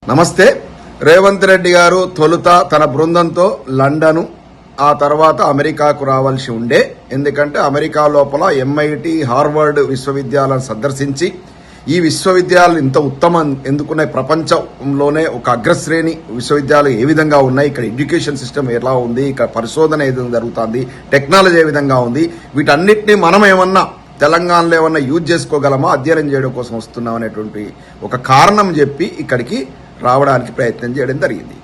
నమస్తే. రేవంత్ రెడ్డి గారు తొలుత తన బృందంతో లండన్ ఆ తర్వాత అమెరికాకు రావాల్సి ఉండే. ఎందుకంటే అమెరికా లోపల ఎంఐటి హార్వర్డ్ విశ్వవిద్యాలయాలను సందర్శించి ఈ విశ్వవిద్యాలయాలు ఇంత ఉత్తమం ఎందుకున్నాయి, ప్రపంచంలోనే ఒక అగ్రశ్రేణి విశ్వవిద్యాలయాలు ఏ విధంగా ఉన్నాయి, ఇక్కడ ఎడ్యుకేషన్ సిస్టమ్ ఎలా ఉంది, ఇక్కడ పరిశోధన ఏ విధంగా జరుగుతుంది, టెక్నాలజీ ఏ విధంగా ఉంది, వీటన్నిటినీ మనం ఏమన్నా తెలంగాణలో ఏమన్నా యూజ్ చేసుకోగలమా, అధ్యయనం చేయడం కోసం వస్తున్నాం అనేటువంటి ఒక కారణం చెప్పి ఇక్కడికి రావడానికి ప్రయత్నం చేయడం జరిగింది.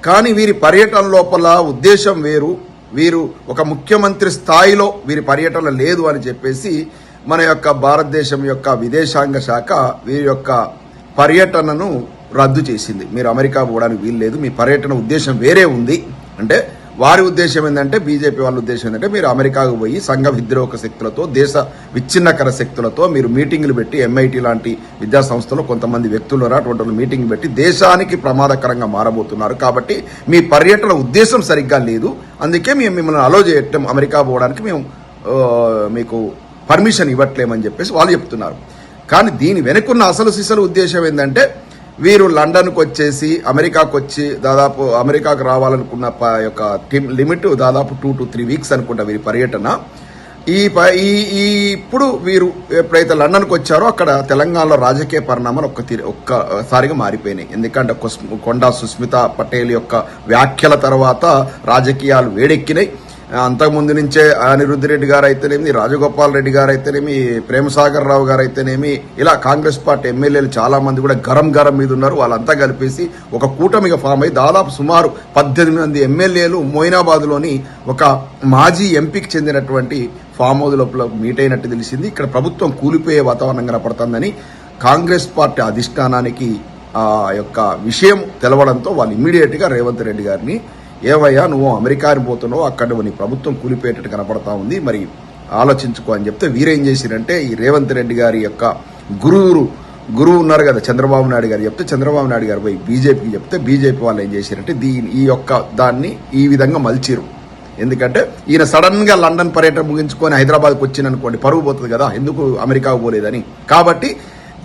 కానీ వీరి పర్యటన లోపల ఉద్దేశం వేరు. వీరు ఒక ముఖ్యమంత్రి స్థాయిలో వీరి పర్యటన లేదు అని చెప్పేసి మన యొక్క భారతదేశం యొక్క విదేశాంగ శాఖ వీరి యొక్క పర్యటనను రద్దు చేసింది. మీరు అమెరికా పోవడానికి వీలు లేదు, మీ పర్యటన ఉద్దేశం వేరే ఉంది అంటే వారి ఉద్దేశం ఏంటంటే, బీజేపీ వాళ్ళ ఉద్దేశం ఏంటంటే, మీరు అమెరికాకు పోయి సంఘ విద్రోహక శక్తులతో, దేశ విచ్ఛిన్నకర శక్తులతో మీరు మీటింగులు పెట్టి, ఎంఐటి లాంటి విద్యా సంస్థలో కొంతమంది వ్యక్తులు అటువంటి మీటింగ్ పెట్టి దేశానికి ప్రమాదకరంగా మారబోతున్నారు. కాబట్టి మీ పర్యటన ఉద్దేశం సరిగ్గా లేదు, అందుకే మేము మిమ్మల్ని అలో చేయటం, అమెరికా పోవడానికి మేము మీకు పర్మిషన్ ఇవ్వట్లేమని చెప్పేసి వాళ్ళు చెప్తున్నారు. కానీ దీని వెనుకున్న అసలు సిసలు ఉద్దేశం ఏంటంటే, వీరు లండన్కు వచ్చేసి అమెరికాకు వచ్చి దాదాపు అమెరికాకు రావాలనుకున్న యొక్క లిమిట్ దాదాపు 2 to 3 వీక్స్ అనుకుంటా వీరి పర్యటన. ఇప్పుడు వీరు ఎప్పుడైతే లండన్కు వచ్చారో అక్కడ తెలంగాణలో రాజకీయ పరిణామాలు ఒక్కసారిగా మారిపోయినాయి. ఎందుకంటే కొండా సుస్మిత పటేల్ యొక్క వ్యాఖ్యల తర్వాత రాజకీయాలు వేడెక్కినాయి. అంతకుముందు నుంచే అనిరుద్ధ్ రెడ్డి గారు అయితేనేమి, రాజగోపాల్ రెడ్డి గారు అయితేనేమి, ప్రేమసాగర్ రావు గారు అయితేనేమి, ఇలా కాంగ్రెస్ పార్టీ ఎమ్మెల్యేలు చాలా మంది కూడా గరం మీద ఉన్నారు. వాళ్ళంతా కలిపేసి ఒక కూటమిగా ఫామ్ అయ్యి దాదాపు సుమారు 18 మంది ఎమ్మెల్యేలు మొయినాబాద్లోని ఒక మాజీ ఎంపీకి చెందినటువంటి ఫామ్ హౌస్ లోపల మీట్ అయినట్టు తెలిసింది. ఇక్కడ ప్రభుత్వం కూలిపోయే వాతావరణం కనపడుతుందని కాంగ్రెస్ పార్టీ అధిష్టానానికి ఆ యొక్క విషయం తెలవడంతో వాళ్ళు ఇమ్మీడియట్ గా రేవంత్ రెడ్డి గారిని, ఏవయ్యా నువ్వు అమెరికాని పోతున్నావు, అక్కడ నీ ప్రభుత్వం కూలిపోయేటట్టు కనపడతా ఉంది, మరి ఆలోచించుకో అని చెప్తే వీరేం చేసిరంటే, ఈ రేవంత్ రెడ్డి గారి యొక్క గురువు ఉన్నారు కదా చంద్రబాబు నాయుడు గారు చెప్తే, చంద్రబాబు నాయుడు గారు పోయి బీజేపీకి చెప్తే, బీజేపీ వాళ్ళు ఏం చేశారంటే ఈ యొక్క దాన్ని ఈ విధంగా మలిచిరు. ఎందుకంటే ఈయన సడన్ గా లండన్ పర్యటన ముగించుకొని హైదరాబాద్కి వచ్చిందనుకోండి, పరువు పోతుంది కదా, ఎందుకు అమెరికాకు పోలేదని. కాబట్టి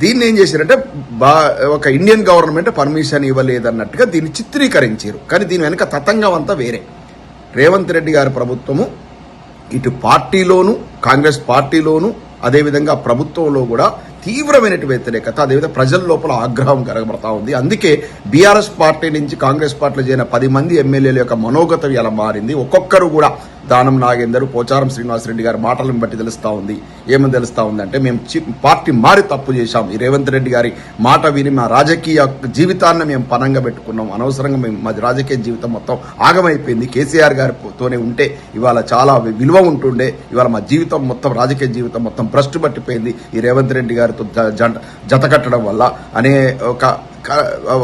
దీన్ని ఏం చేశారంటే, ఒక ఇండియన్ గవర్నమెంట్ పర్మిషన్ ఇవ్వలేదన్నట్టుగా దీన్ని చిత్రీకరించారు. కానీ దీని వెనుక తతంగం అంతా వేరే. రేవంత్ రెడ్డి గారి ప్రభుత్వము ఇటు పార్టీలోను, కాంగ్రెస్ పార్టీలోను, అదేవిధంగా ప్రభుత్వంలో కూడా తీవ్రమైన వ్యతిరేకత, అదేవిధంగా ప్రజల లోపల ఆగ్రహం కనబడతా ఉంది. అందుకే బీఆర్ఎస్ పార్టీ నుంచి కాంగ్రెస్ పార్టీలో చేరిన 10 మంది ఎమ్మెల్యేల యొక్క మనోగతం ఎలా మారింది. ఒక్కొక్కరు కూడా దానం నాగేందర్, పోచారం శ్రీనివాసరెడ్డి గారి మాటలను బట్టి తెలుస్తా ఉంది. ఏమని తెలుస్తా ఉందంటే, మేము పార్టీ మారి తప్పు చేశాం, ఈ రేవంత్ రెడ్డి గారి మాట విని మా రాజకీయ జీవితాన్ని మేము పనంగా పెట్టుకున్నాం, అనవసరంగా మేము మా రాజకీయ జీవితం మొత్తం ఆగమైపోయింది, కేసీఆర్ గారితోనే ఉంటే ఇవాళ చాలా విలువ ఉంటుండే, ఇవాళ మా జీవితం మొత్తం రాజకీయ జీవితం మొత్తం భ్రష్టు పట్టిపోయింది ఈ రేవంత్ రెడ్డి గారితో జతకట్టడం వల్ల అనే ఒక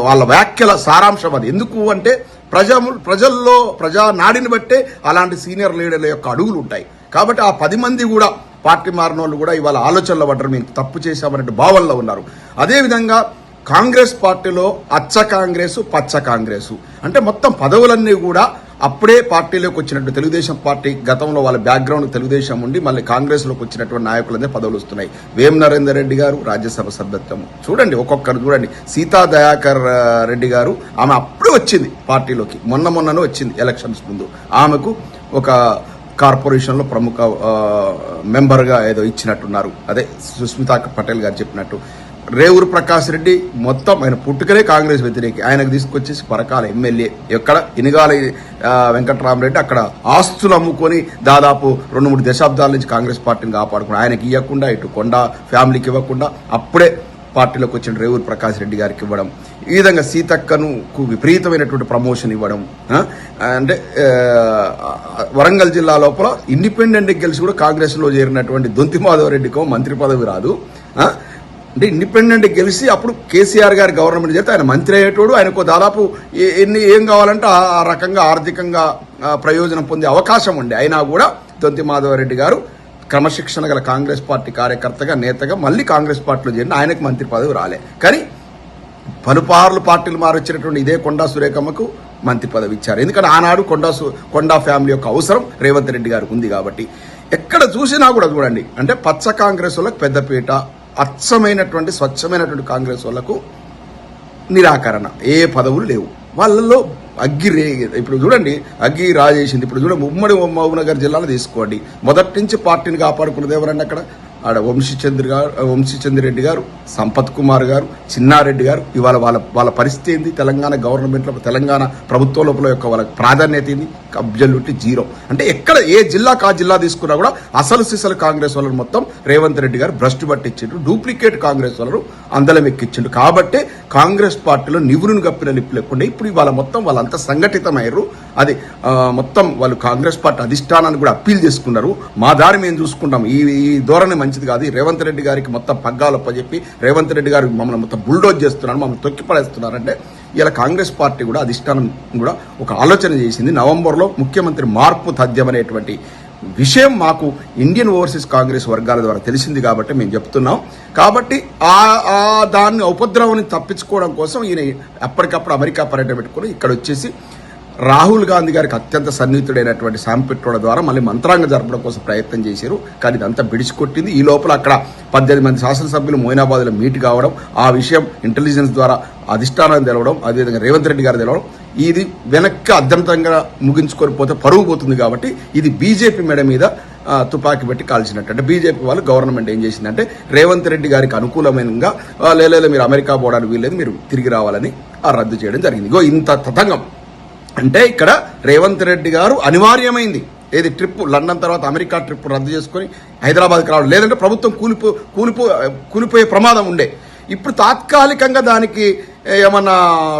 వాళ్ళ వ్యాఖ్యల సారాంశం అది. ఎందుకు అంటే ప్రజల్లో ప్రజా నాడిని బట్టే అలాంటి సీనియర్ లీడర్ల యొక్క అడుగులు ఉంటాయి. కాబట్టి ఆ 10 మంది కూడా పార్టీ మారిన వాళ్ళు కూడా ఇవాళ ఆలోచనలో పడ్డారు, మేము తప్పు చేశామనే భావనలో ఉన్నారు. అదేవిధంగా కాంగ్రెస్ పార్టీలో అచ్చ కాంగ్రెస్, పచ్చ కాంగ్రెస్ అంటే మొత్తం పదవులన్నీ కూడా అప్పుడే పార్టీలోకి వచ్చినట్టు, తెలుగుదేశం పార్టీ గతంలో వాళ్ళ బ్యాక్గ్రౌండ్ తెలుగుదేశం ఉండి మళ్ళీ కాంగ్రెస్ లోకి వచ్చినటువంటి నాయకులందరూ పదవులు వస్తున్నాయి. వేం నరేందర్ రెడ్డి గారు రాజ్యసభ సభ్యత్వం చూడండి, ఒక్కొక్కరు చూడండి. సీతా దయాకర్ రెడ్డి గారు, ఆమె అప్పుడే వచ్చింది పార్టీలోకి, మొన్ననే వచ్చింది ఎలక్షన్స్ ముందు. ఆమెకు ఒక కార్పొరేషన్లో ప్రముఖ మెంబర్గా ఏదో ఇచ్చినట్టున్నారు, అదే సుస్మితా పటేల్ గారు చెప్పినట్టు. రేవూరు ప్రకాష్ రెడ్డి మొత్తం ఆయన పుట్టుకనే కాంగ్రెస్ వ్యతిరేకి, ఆయనకు తీసుకొచ్చేసి పరకాల ఎమ్మెల్యే. ఎక్కడ ఇనుగాల వెంకటరామరెడ్డి అక్కడ ఆస్తులు అమ్ముకొని దాదాపు 2-3 దశాబ్దాల నుంచి కాంగ్రెస్ పార్టీని కాపాడుకుని ఆయనకి ఇవ్వకుండా, ఇటు కొండా ఫ్యామిలీకి ఇవ్వకుండా అప్పుడే పార్టీలోకి వచ్చిన రేవూరు ప్రకాష్ రెడ్డి గారికి ఇవ్వడం, ఈ విధంగా సీతక్కను విపరీతమైనటువంటి ప్రమోషన్ ఇవ్వడం. అంటే వరంగల్ జిల్లా లోపల ఇండిపెండెంట్ గెలిచి కూడా కాంగ్రెస్ లో చేరినటువంటి దొంతి మాధవరెడ్డికో మంత్రి పదవి రాదు. అంటే ఇండిపెండెంట్ గెలిచి అప్పుడు కేసీఆర్ గారి గవర్నమెంట్ చేస్తే ఆయన మంత్రి అయ్యేటోడు, ఆయనకు దాదాపు ఏం కావాలంటే ఆ రకంగా ఆర్థికంగా ప్రయోజనం పొందే అవకాశం ఉండే. అయినా కూడా దొంతి మాధవరెడ్డి గారు క్రమశిక్షణ గల కాంగ్రెస్ పార్టీ కార్యకర్తగా, నేతగా మళ్ళీ కాంగ్రెస్ పార్టీలో చేరిన ఆయనకు మంత్రి పదవి రాలే. కానీ పలుపార్లు పార్టీలు మారొచ్చినటువంటి ఇదే కొండా సురేఖమ్మకు మంత్రి పదవి ఇచ్చారు. ఎందుకంటే ఆనాడు కొండా ఫ్యామిలీ యొక్క అవసరం రేవంత్ రెడ్డి గారికి ఉంది. కాబట్టి ఎక్కడ చూసినా కూడా చూడండి, అంటే పచ్చ కాంగ్రెస్ వాళ్ళకి పెద్దపీట, అచ్చమైనటువంటి స్వచ్ఛమైనటువంటి కాంగ్రెస్ వాళ్లకు నిరాకరణ, ఏ పదవులు లేవు వాళ్ళలో. ఇప్పుడు చూడండి, అగ్గి రాజేసింది. ఇప్పుడు చూడండి, ఉమ్మడి మహబూబ్నగర్ జిల్లాలో తీసుకోండి, మొదటి నుంచి పార్టీని కాపాడుకున్నది ఎవరండి అక్కడ? ఆడ వంశీచంద్ర రెడ్డి గారు, సంపత్ కుమార్ గారు, చిన్నారెడ్డి గారు. ఇవాళ వాళ్ళ పరిస్థితి ఏంది? తెలంగాణ గవర్నమెంట్లో, తెలంగాణ ప్రభుత్వం లోపల యొక్క వాళ్ళ ప్రాధాన్యత ఏంది? Absolutely zero. అంటే ఎక్కడ ఏ జిల్లాకు ఆ జిల్లా తీసుకున్నా కూడా అసలు సిసలు కాంగ్రెస్ వాళ్ళను మొత్తం రేవంత్ రెడ్డి గారు భ్రష్టు పట్టించిండు, డూప్లికేట్ కాంగ్రెస్ వాళ్ళను అందలం ఎక్కించిండు. కాబట్టే కాంగ్రెస్ పార్టీలో నివురును గప్పిన లిప్పు లేకుండా ఇప్పుడు ఇవాళ మొత్తం వాళ్ళంతా సంఘటితమయ్యారు. అది మొత్తం వాళ్ళు కాంగ్రెస్ పార్టీ అధిష్టానాన్ని కూడా అప్పీల్ చేసుకున్నారు. మా దారి మేము చూసుకుంటాం, ఈ ధోరణి మంచిది కాదు, రేవంత్ రెడ్డి గారికి మొత్తం పగ్గాలు అప్పచెప్పి రేవంత్ రెడ్డి గారు మమ్మల్ని మొత్తం బుల్డోజ్ చేస్తున్నారు, మమ్మల్ని తొక్కిపడేస్తున్నారంటే ఇలా కాంగ్రెస్ పార్టీ కూడా అధిష్టానం కూడా ఒక ఆలోచన చేసింది. నవంబర్లో ముఖ్యమంత్రి మార్పు తథ్యమనేటువంటి విషయం మాకు ఇండియన్ ఓవర్సీస్ కాంగ్రెస్ వర్గాల ద్వారా తెలిసింది కాబట్టి మేము చెప్తున్నాం. కాబట్టి దాన్ని ఉపద్రవాన్ని తప్పించుకోవడం కోసం ఈయన అప్పటికప్పుడు అమెరికా పర్యటన పెట్టుకుని ఇక్కడ వచ్చేసి రాహుల్ గాంధీ గారికి అత్యంత సన్నిహితుడైనటువంటి శామ్ పిట్రోడా ద్వారా మళ్ళీ మంత్రాంగ జరపడం కోసం ప్రయత్నం చేశారు. కానీ ఇదంతా బిడిచికొట్టింది. ఈ లోపల అక్కడ 18 మంది శాసనసభ్యులు మోయినాబాద్లో మీట్ కావడం, ఆ విషయం ఇంటెలిజెన్స్ ద్వారా అధిష్టానాన్ని తెలవడం, అదేవిధంగా రేవంత్ రెడ్డి గారు తెలవడం, ఇది వెనక్కి అర్ధంతంగా ముగించుకొని పోతే పరుగు పోతుంది. కాబట్టి ఇది బీజేపీ మెడ మీద తుపాకీ పెట్టి కాల్చినట్టు. అంటే బీజేపీ వాళ్ళు గవర్నమెంట్ ఏం చేసిందంటే రేవంత్ రెడ్డి గారికి అనుకూలమైనగా లేదు మీరు అమెరికా పోవడానికి వీల్లేదు, మీరు తిరిగి రావాలని రద్దు చేయడం జరిగింది. ఇగో ఇంత తతంగం. అంటే ఇక్కడ రేవంత్ రెడ్డి గారు అనివార్యమైంది ఏది ట్రిప్, లండన్ తర్వాత అమెరికా ట్రిప్ రద్దు చేసుకుని హైదరాబాద్కి రావడం, లేదంటే ప్రభుత్వం కూలిపోయే ప్రమాదం ఉండే. ఇప్పుడు తాత్కాలికంగా దానికి ఏమన్నా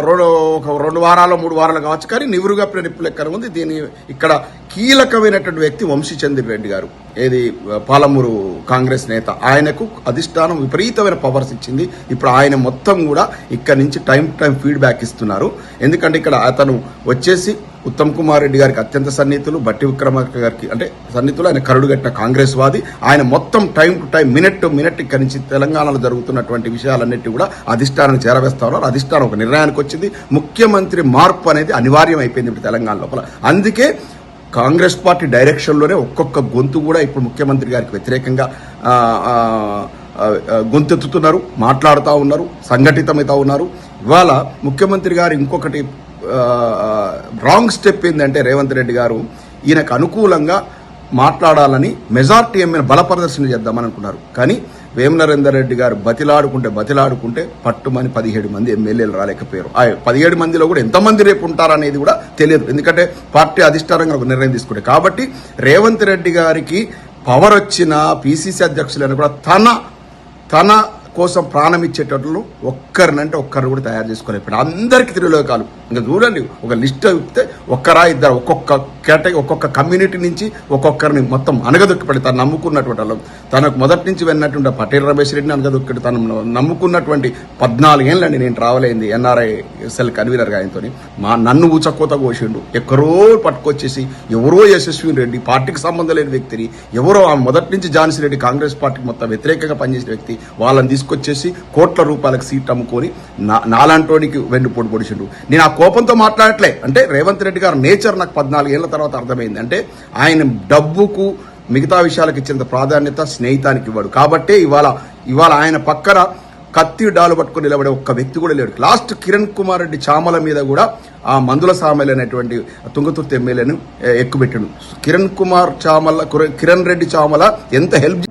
2 వారాలు 3 వారాలు కావచ్చు, కానీ నివురుగా నిప్పు లెక్కన ఉంది. దీని ఇక్కడ కీలకమైనటువంటి వ్యక్తి వంశీచంద్ర రెడ్డి గారు, ఏది పాలమూరు కాంగ్రెస్ నేత. ఆయనకు అధిష్టానం విపరీతమైన పవర్స్ ఇచ్చింది. ఇప్పుడు ఆయన మొత్తం కూడా ఇక్కడ నుంచి టైం ఫీడ్బ్యాక్ ఇస్తున్నారు. ఎందుకంటే ఇక్కడ అతను వచ్చేసి ఉత్తమ్ కుమార్ రెడ్డి గారికి అత్యంత సన్నిహితులు, బట్టి విక్రమార్క గారికి అంటే సన్నిహితులు, ఆయన కరుడుగట్టిన కాంగ్రెస్ వాది. ఆయన మొత్తం time to time, minute to minute ఇక్కడి నుంచి తెలంగాణలో జరుగుతున్నటువంటి విషయాలన్నిటి కూడా అధిష్టానాన్ని చేరవేస్తా ఉన్నారు. అధిష్టానం ఒక నిర్ణయానికి వచ్చింది. ముఖ్యమంత్రి మార్పు అనేది అనివార్యం అయిపోయింది ఇప్పుడు తెలంగాణ లోపల. అందుకే కాంగ్రెస్ పార్టీ డైరెక్షన్లోనే ఒక్కొక్క గొంతు కూడా ఇప్పుడు ముఖ్యమంత్రి గారికి వ్యతిరేకంగా గొంతెత్తుతున్నారు, మాట్లాడుతూ ఉన్నారు, సంఘటితమవుతా ఉన్నారు. ఇవాళ ముఖ్యమంత్రి గారు ఇంకొకటి రాంగ్ స్టెప్ ఏంటంటే రేవంత్ రెడ్డి గారు ఈయనకు అనుకూలంగా మాట్లాడాలని మెజార్టీ ఎమ్మెల్యే బల ప్రదర్శన చేద్దామని అనుకున్నారు. కానీ వేం నరేందర్ రెడ్డి గారు బతిలాడుకుంటే పట్టుమని 17 మంది ఎమ్మెల్యేలు రాలేకపోయారు. ఆ 17 మందిలో కూడా ఎంతమంది రేపు ఉంటారనేది కూడా తెలియదు. ఎందుకంటే పార్టీ అధిష్టానంగా ఒక నిర్ణయం తీసుకుంటే. కాబట్టి రేవంత్ రెడ్డి గారికి పవర్ వచ్చిన పిసిసి అధ్యక్షులను కూడా తన కోసం ప్రాణం ఇచ్చేటట్లు ఒక్కరు కూడా తయారు చేసుకోలేకపోయాడు. అందరికీ త్రిలోకాలు. ఇంకా చూడండి, ఒక లిస్ట్ ఇస్తే ఒక్కరా ఇద్దరు, ఒక్కొక్క కేటగిరీ, ఒక్కొక్క కమ్యూనిటీ నుంచి ఒక్కొక్కరిని మొత్తం అనగదొక్కిపడి తను నమ్ముకున్నటువంటి వాళ్ళు, తనకు మొదటి నుంచి వెళ్ళినటువంటి పటేల్ రమేష్ రెడ్డిని అనగదొక్కడి తను నమ్ముకున్నటువంటి 14 ఏళ్ళండి నేను ట్రావెల్ అయింది ఎన్ఆర్ఐ సెల్ కన్వీనర్గా ఆయనతో. నన్ను ఊచకోత కోసిండు. ఎక్కడో పట్టుకొచ్చేసి ఎవరో యశస్విని రెడ్డి, పార్టీకి సంబంధం లేని వ్యక్తిని, ఎవరో మొదటి నుంచి ఝాన్సీ రెడ్డి కాంగ్రెస్ పార్టీకి మొత్తం వ్యతిరేకంగా పనిచేసిన వ్యక్తి, వాళ్ళని తీసుకొచ్చేసి కోట్ల రూపాయలకు సీట్ అమ్ముకొని నాలాంటోనికి వెన్నుపోటు పొడిచిండు. నేను ఆ కోపంతో మాట్లాడట్లే. అంటే రేవంత్ రెడ్డి గారు నేచర్ నాకు 14 ఏళ్ల తర్వాత అర్థమైంది. అంటే ఆయన డబ్బుకు మిగతా విషయాలకు ఇచ్చేంత ప్రాధాన్యత స్నేహితానికి ఇవ్వడు. కాబట్టే ఇవాళ ఆయన పక్కన కత్తి డాలు పట్టుకుని నిలబడే ఒక్క వ్యక్తి కూడా లేడు. లాస్ట్ కిరణ్ కుమార్ రెడ్డి చామల మీద కూడా ఆ మందుల సామెలు అనేటువంటి తుంగతుర్తి ఎమ్మెల్యేను ఎక్కుపెట్టాడు. కిరణ్ రెడ్డి చామల ఎంత హెల్ప్